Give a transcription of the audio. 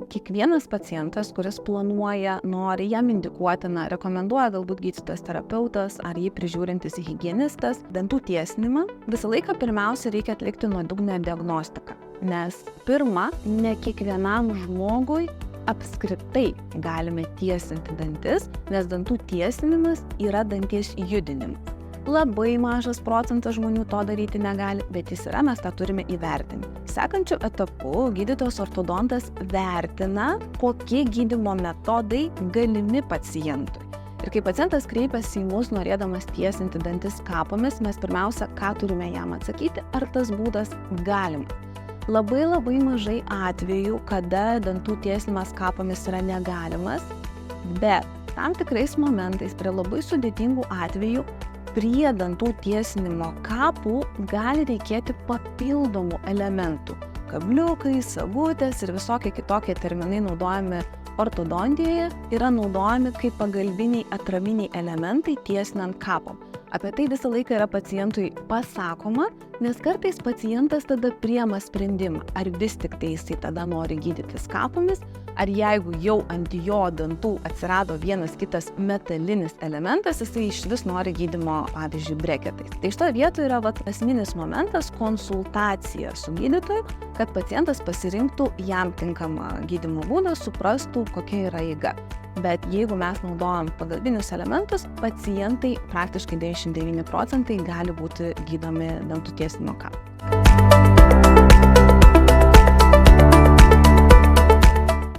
Kiekvienas pacientas, kuris planuoja, nori, jam indikuotina, rekomenduoja galbūt gydytojas terapeutas ar jį prižiūrintis higienistas, dantų tiesinimą, visą laiką pirmiausia reikia atlikti nuodugnę diagnostiką. Nes pirma, ne kiekvienam žmogui apskritai galime tiesinti dantis, nes dantų tiesinimas yra danties judinimas. Labai mažas procentas žmonių to daryti negali, bet jis yra, mes tą turime įvertinti. Sekančiu etapu gydytojas ortodontas vertina, kokie gydymo metodai galimi pacientui. Ir kai pacientas kreipiasi į mus norėdamas tiesinti dantis kapomis, mes pirmiausia, ką turime jam atsakyti, ar tas būdas galimas. Labai mažai atvejų, kada dantų tiesinimas kapomis yra negalimas, bet tam tikrais momentais prie labai sudėtingų atvejų prie dantų tiesinimo kapų gali reikėti papildomų elementų. Kabliukai, sagutės ir visokie kitokie terminai naudojami ortodontijoje yra naudojami kaip pagalbiniai atraminiai elementai tiesinant kapom. Apie tai visą laiką yra pacientui pasakoma, nes kartais pacientas tada priima sprendimą, ar vis tik tai jisai tada nori gydytis kapomis, ar jeigu jau ant jo dantų atsirado vienas kitas metalinis elementas, jisai išvis nori gydymo, pavyzdžiui, breketais. Tai šitoje vietoje yra esminis momentas konsultacija su gydytoju, kad pacientas pasirinktų jam tinkamą gydymo būdą, suprastų, kokia yra eiga. Bet jeigu mes naudojam pagalbinius elementus, pacientai praktiškai 99% gali būti gydomi dantų tiesinimo kapu.